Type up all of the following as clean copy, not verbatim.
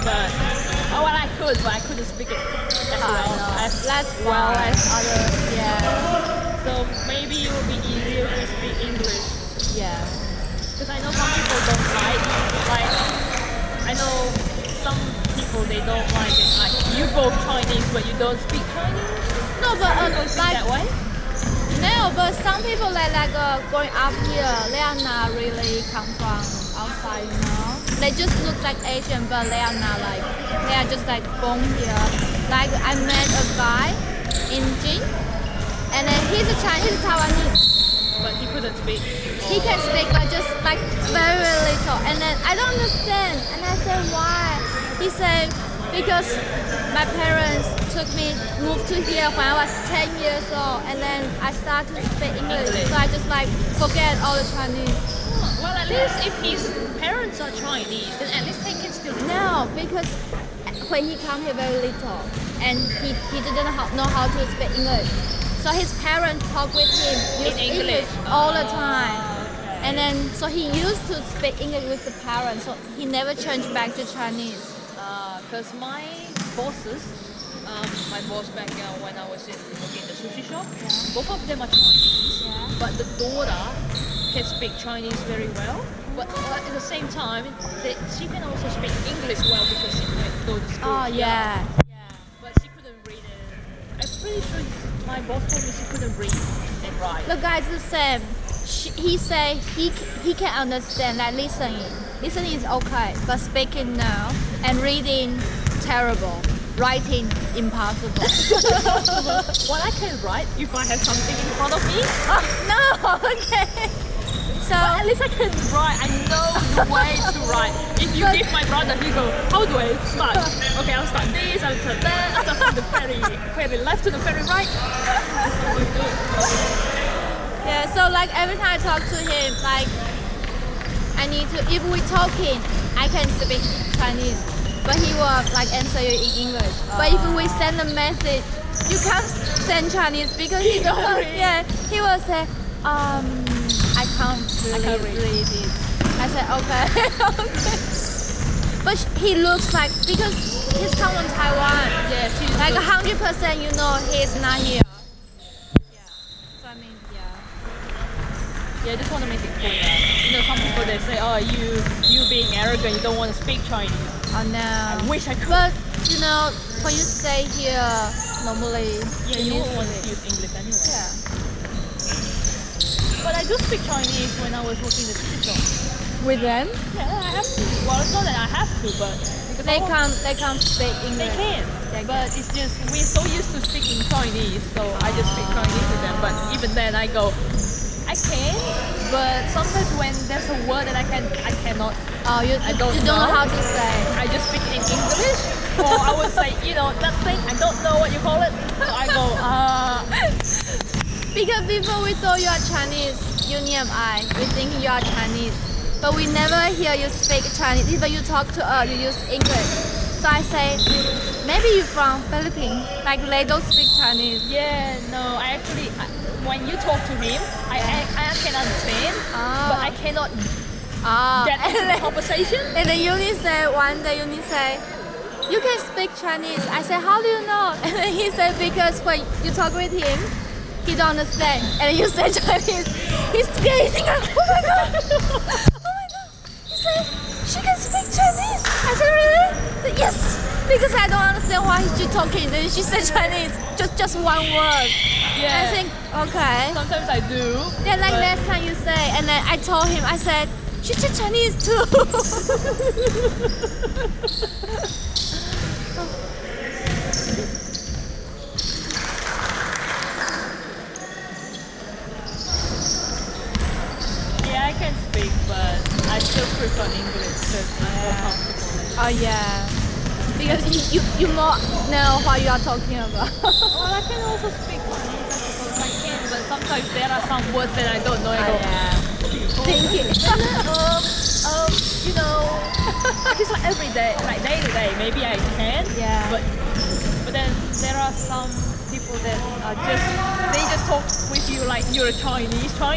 but well, I could, but I couldn't speak it as well as others. Yeah. So maybe it would be easier to speak English. Yeah. Because I know some people don't like I know some people they don't like it. Like you both Chinese, but you don't speak Chinese. No, but Like that way. no, but some people growing up here, they are not really come from outside, you know. They just look like Asian, but they are not like. They are just like born here. Like I met a guy in Jin, and then he's a Chinese, he's Taiwanese. But he couldn't speak. He can speak, but just like very, very little. And then I don't understand. And I said, why? He said, because my parents moved to here when I was 10 years old. And then I started to speak English. So I just like forget all the Chinese. Well, at least if his parents are Chinese, then at least they can still. No, because when he came here very little. And he didn't know how to speak English. So his parents talk with him use English all the time. And then, so he used to speak English with the parents, so he never changed back to Chinese. Because my bosses, my boss back when I was working in the sushi shop, both of them are Chinese, but the daughter can speak Chinese very well. But at the same time, she can also speak English well because she can go to school. Oh, yeah. But she couldn't read it. I'm pretty sure my boss told me she couldn't read and write. The guy's the same. He say he can understand, like listening. Listening is okay, but speaking no, and reading terrible. Writing impossible. Well, I can write if I have something in front of me. Oh, no, okay. So but at least I can write. I know the way to write. If you give my brother, he go, how do I start? Okay, I'll start this, I'll start that, I'll start from the very left to the very right. yeah, so like every time I talk to him, like I need to, if we talking, I can speak Chinese, but he will like answer you in English. But if we send a message, you can't send Chinese because he don't. Yeah, he will say, I can't really read it. I said okay, okay. But he looks like, because he's come from Taiwan. Yeah, she's like 100%, you know, he's not here. So I mean, yeah, I just want to make it clear. You know, some people they say, oh, you being arrogant, you don't want to speak Chinese. Oh no. I wish I could. But you know, when you stay here, normally you won't want to use English anyway. Yeah. But I do speak Chinese when I was working in the sushi shop. With them? Yeah, I have to. Well, it's not that I have to, but because They can't speak English. They can. But it's just we're so used to speaking Chinese, so I just speak Chinese with them. But even then, I go, I can. But sometimes when there's a word that I cannot. Oh, you don't know how to say. I just speak it in English, or I would say, that thing. I don't know what you call it. So I go, Because before we thought you are Chinese, Uni and I, we think you are Chinese. But we never hear you speak Chinese. Even you talk to us, you use English. So I say, maybe you're from Philippines. Like they don't speak Chinese. Yeah, no, I actually, when you talk to him, I can understand, but I cannot get into the conversation. And then one day Uni say, you can speak Chinese. I said, how do you know? And then he said, because when you talk with him, he don't understand. And then you say Chinese, he's gazing at, oh my god, oh my god. He said, she can speak Chinese. I said, really? He said, yes, because I don't understand why she's talking. Then she said Chinese, just one word. Yeah. I think, okay. Sometimes I do. Yeah, like last time you say, and then I told him, I said, she's Chinese too. Yeah, I can speak, but I still prefer English because I'm more comfortable. Oh yeah, because you more know what you are talking about. Well, I can also speak Chinese, I suppose I can, but sometimes there are some words that I don't know. I go, Thinking. It's like every day, like day to day, maybe I can. Yeah. But then there are some people that are they just talk with you like you're Chinese. Slow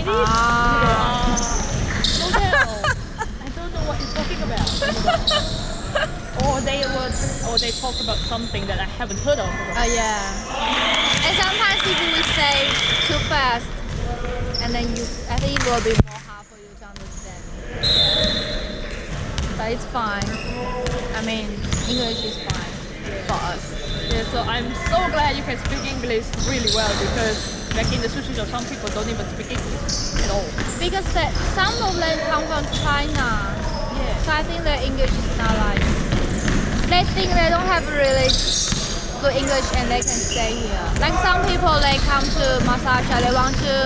down. I don't know what you're talking about. Or they they talk about something that I haven't heard of. Oh yeah. And sometimes if we say too fast, and then I think it will be more hard for you to understand. But it's fine. I mean, English is fine for us. Yeah, so I'm so glad you can speak English really well, because back in the sushi shop, some people don't even speak English at all. Because some of them come from China. Yeah. So I think their English is not like, they think they don't have really good English and they can stay here. Like some people, they come to Massachusetts, they want to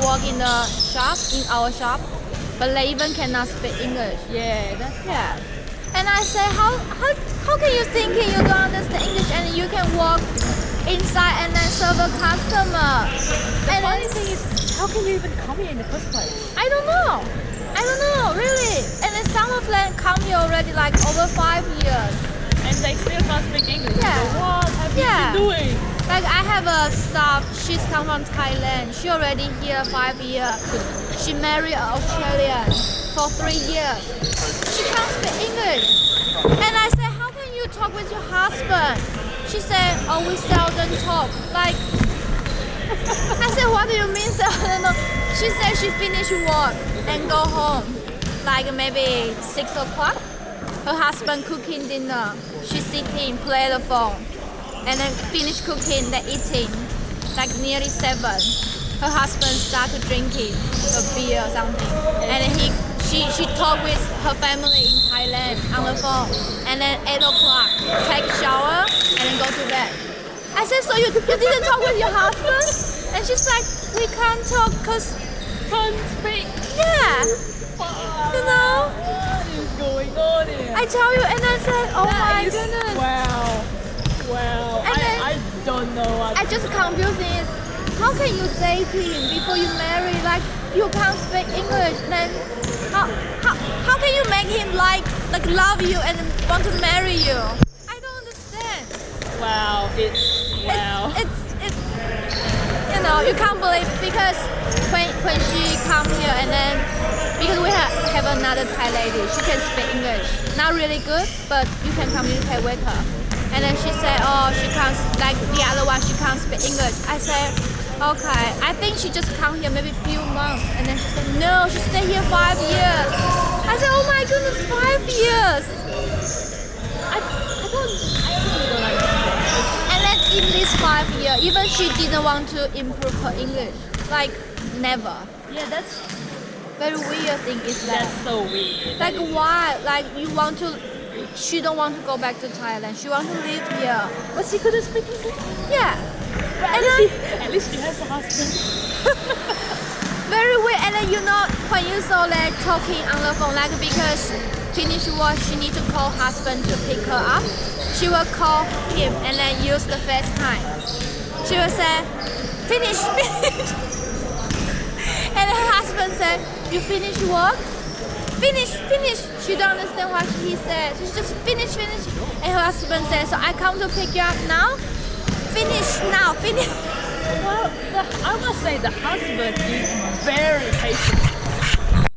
work in the shop, in our shop, but they even cannot speak English. Yeah, that's Yeah. And I say, how can you think you don't understand English and you can work inside and then serve a customer? the And funny then, thing is, how can you even come here in the first place? I don't know, really. And then some of them come here already like over 5 years. And they still can't speak English. Yeah. So what have you Yeah. been doing? Like I have a staff, she's come from Thailand. She already here 5 years. She married an Australian for 3 years. She can't speak English. And I said, how can you talk with your husband? She said, oh, we seldom talk. Like, I said, what do you mean seldom? She said she finished work and go home, like maybe 6 o'clock. Her husband cooking dinner. She sitting, play the phone, and then finish cooking, they eating, like nearly 7. Her husband started drinking a beer or something, and then she talked with her family in Thailand on the phone, and then 8 o'clock, take shower, and then go to bed. I said, so you didn't talk with your husband? And she's like, we can't talk because Can't speak. yeah, you know. What is going on here? I tell you, and I said, oh my That is- goodness. Wow. Wow. And then- I don't know what. I just confusing is, how can you date him before you marry? Like you can't speak English, then how can you make him like love you and want to marry you? I don't understand. Wow. Wow. It's you know, you can't believe, because when she come here and then because we have another Thai lady, she can speak English, not really good, but you can communicate with her. And then she said, oh, she can't, like the other one, she can't speak English. I said, okay, I think she just come here maybe few months. And then she said, no, she stayed here 5 years. I said, oh my goodness, 5 years. I really don't understand. And then in this 5 years, even she didn't want to improve her English. Like, never. Yeah, that's Very weird thing is that. so weird. Like why? Like you want to, she don't want to go back to Thailand. She want to live here. But she couldn't speak English. Yeah. But And then, at least she has a husband. very weird. And then you know when you saw like talking on the phone, like because finish work, she need to call husband to pick her up. She will call him and then use the FaceTime. She will say, finish. And her husband said, you finish work? Finish. She don't understand what he said. She's just finish. And her husband said, so I come to pick you up now? Finish now, finish. Well, I must say the husband is very patient.